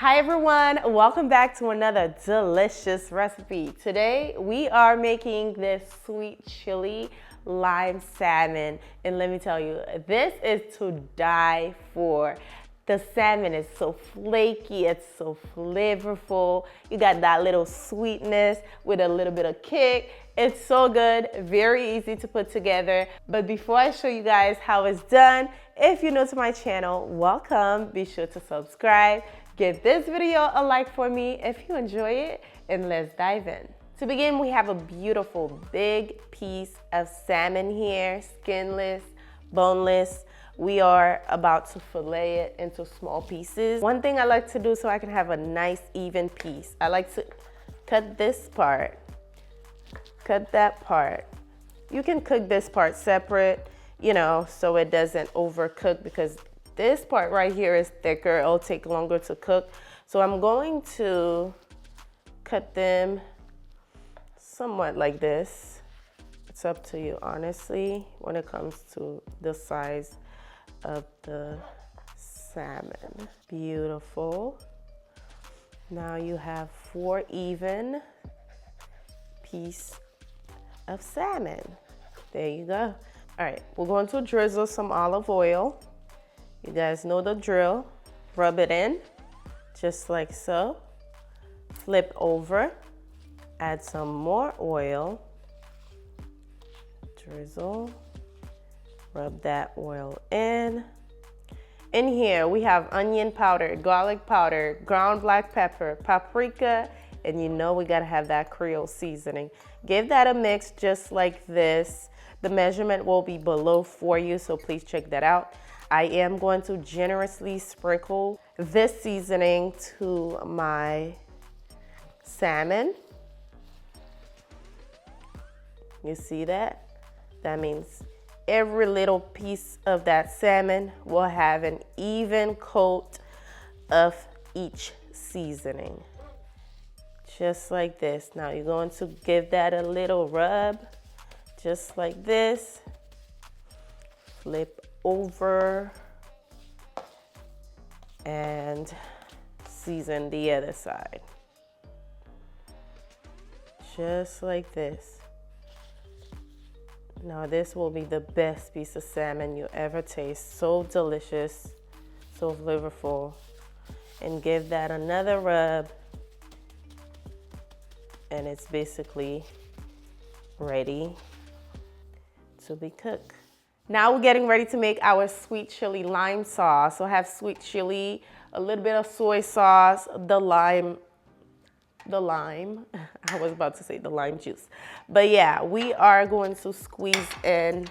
Hi everyone, welcome back to another delicious recipe. Today we are making this sweet chili lime salmon, and let me tell you, this is to die for. The salmon is so flaky, it's so flavorful. You got that little sweetness with a little bit of kick. It's so good, very easy to put together. But before I show you guys how it's done, if you're new to my channel, welcome. Be sure to subscribe. Give this video a like for me if you enjoy it, and let's dive in. To begin, we have a beautiful big piece of salmon here, skinless, boneless. We are about to fillet it into small pieces. One thing I like to do so I can have a nice even piece, I like to cut this part, cut that part. You can cook this part separate, you know, so it doesn't overcook, because this part right here is thicker. It'll take longer to cook. So I'm going to cut them somewhat like this. It's up to you, honestly, when it comes to the size of the salmon. Beautiful. Now you have 4 even pieces of salmon. There you go. All right, we're going to drizzle some olive oil. You guys know the drill. Rub it in, just like so. Flip over, add some more oil. Drizzle, rub that oil in. In here, we have onion powder, garlic powder, ground black pepper, paprika, and you know we gotta have that Creole seasoning. Give that a mix just like this. The measurement will be below for you, so please check that out. I am going to generously sprinkle this seasoning to my salmon. You see that? That means every little piece of that salmon will have an even coat of each seasoning. Just like this. Now you're going to give that a little rub, just like this. Flip over and season the other side. Just like this. Now this will be the best piece of salmon you ever taste. So delicious, so flavorful. And give that another rub, and it's basically ready to be cooked. Now we're getting ready to make our sweet chili lime sauce. So I have sweet chili, a little bit of soy sauce, the lime, I was about to say the lime juice. But yeah, we are going to squeeze in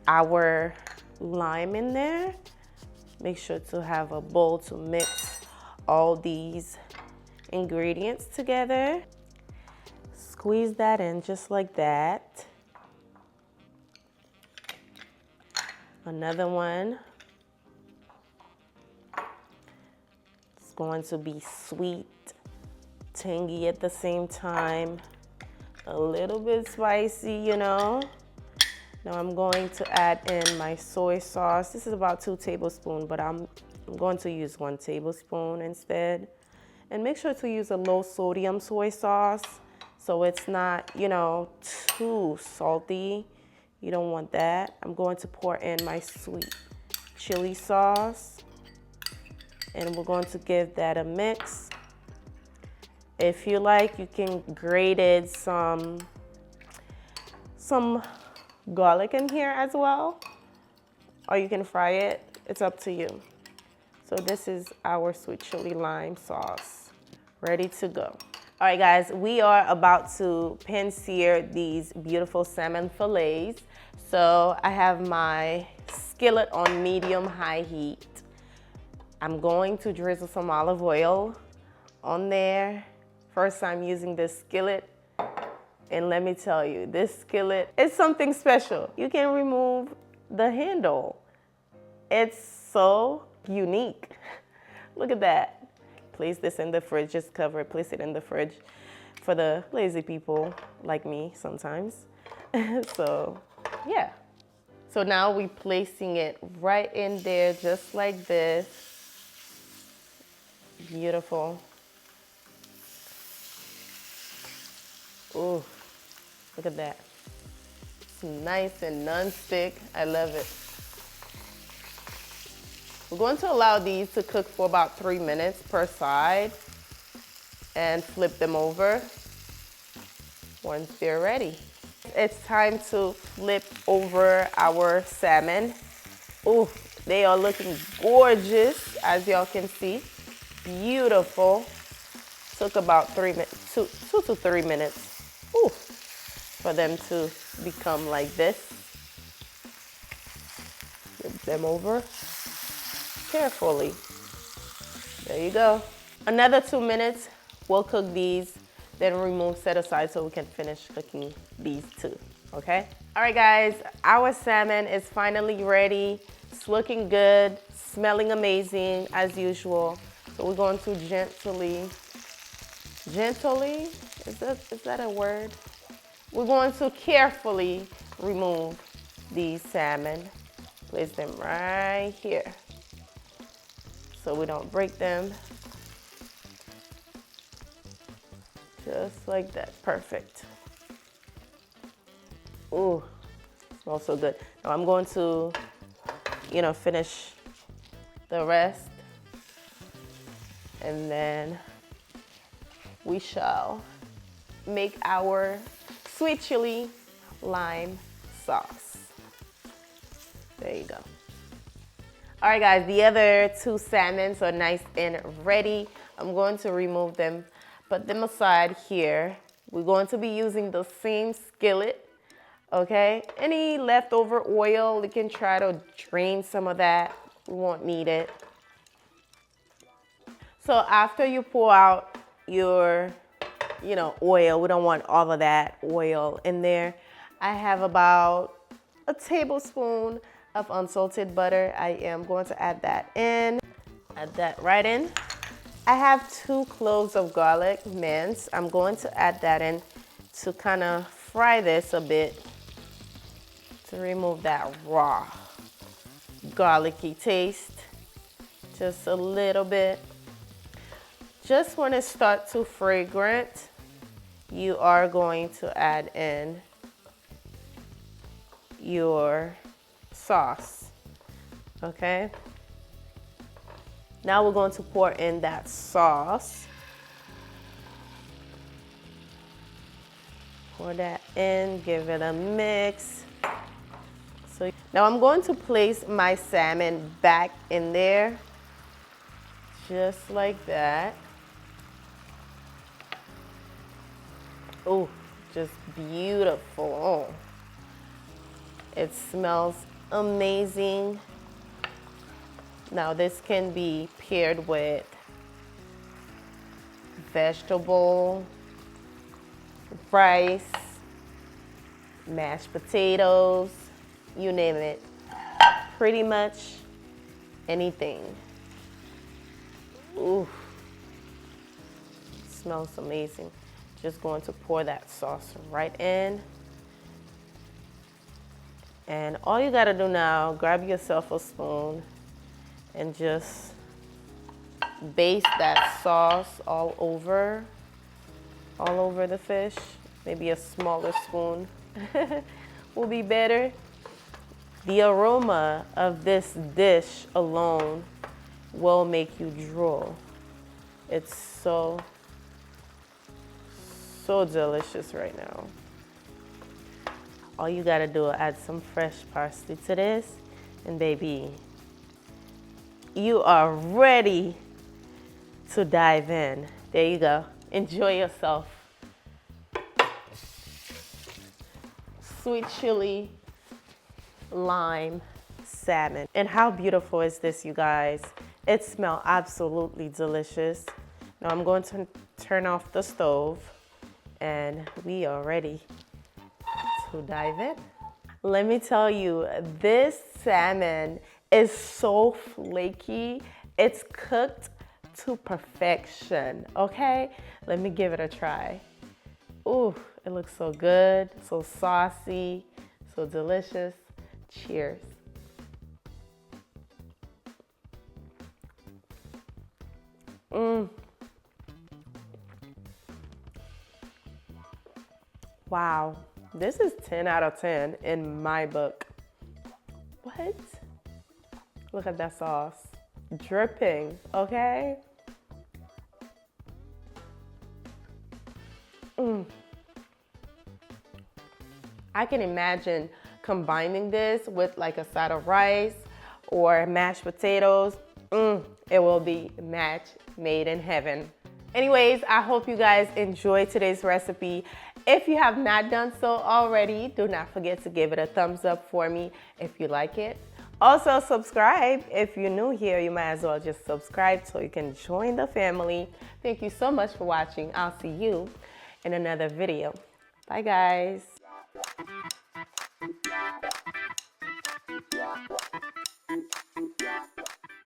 our lime in there. Make sure to have a bowl to mix all these ingredients together. Squeeze that in just like that. Another one. It's going to be sweet, tangy at the same time, a little bit spicy, you know. Now I'm going to add in my soy sauce. This is about 2 tablespoons, but I'm going to use 1 tablespoon instead. And make sure to use a low sodium soy sauce so it's not, you know, too salty. You don't want that. I'm going to pour in my sweet chili sauce, and we're going to give that a mix. If you like, you can grate some garlic in here as well, or you can fry it. It's up to you. So this is our sweet chili lime sauce, ready to go. All right, guys, we are about to pan-sear these beautiful salmon fillets. So I have my skillet on medium-high heat. I'm going to drizzle some olive oil on there. First time using this skillet, and let me tell you, this skillet is something special. You can remove the handle. It's so unique. Look at that. Place this in the fridge, just cover it, place it in the fridge for the lazy people like me sometimes. So yeah. So now we're placing it right in there just like this. Beautiful. Ooh, look at that. It's nice and non-stick. I love it. We're going to allow these to cook for about 3 minutes per side and flip them over once they're ready. It's time to flip over our salmon. Ooh, they are looking gorgeous, as y'all can see. Beautiful. Took about 2 to 3 minutes. Ooh, for them to become like this. Flip them over carefully. There you go. Another 2 minutes, we'll cook these, then remove, set aside so we can finish cooking these too, okay? All right guys, our salmon is finally ready. It's looking good, smelling amazing as usual. So we're going to gently, is that a word? We're going to carefully remove these salmon. Place them right here so we don't break them. Just like that, perfect. Ooh, smells so good. Now I'm going to, finish the rest. And then we shall make our sweet chili lime sauce. There you go. All right guys, the other 2 salmons are nice and ready. I'm going to remove them, put them aside here. We're going to be using the same skillet, okay? Any leftover oil, you can try to drain some of that. We won't need it. So after you pour out your, oil, we don't want all of that oil in there. I have about a tablespoon of unsalted butter. I am going to add that in. Add that right in. I have 2 cloves of garlic minced. I'm going to add that in to kind of fry this a bit to remove that raw garlicky taste. Just a little bit. Just when it starts to fragrant, you are going to add in your sauce, okay? Now we're going to pour in that sauce. Pour that in, give it a mix. So now I'm going to place my salmon back in there, just like that. Oh, just beautiful. It smells amazing. Now this can be paired with vegetable, rice, mashed potatoes, you name it. Pretty much anything. Ooh, smells amazing. Just going to pour that sauce right in. And all you gotta do now, grab yourself a spoon and just baste that sauce all over the fish. Maybe a smaller spoon will be better. The aroma of this dish alone will make you drool. It's so delicious right now. All you gotta do is add some fresh parsley to this, and baby, you are ready to dive in. There you go. Enjoy yourself. Sweet chili, lime, salmon. And how beautiful is this, you guys? It smells absolutely delicious. Now I'm going to turn off the stove, and we are ready to dive in. Let me tell you, this salmon is so flaky. It's cooked to perfection, okay? Let me give it a try. Ooh, it looks so good, so saucy, so delicious. Cheers. Wow, this is 10 out of 10 in my book. What? Look at that sauce. Dripping, okay? I can imagine combining this with like a side of rice or mashed potatoes. It will be match made in heaven. Anyways, I hope you guys enjoyed today's recipe. If you have not done so already, do not forget to give it a thumbs up for me if you like it. Also subscribe. If you're new here, you might as well just subscribe so you can join the family. Thank you so much for watching. I'll see you in another video. Bye guys.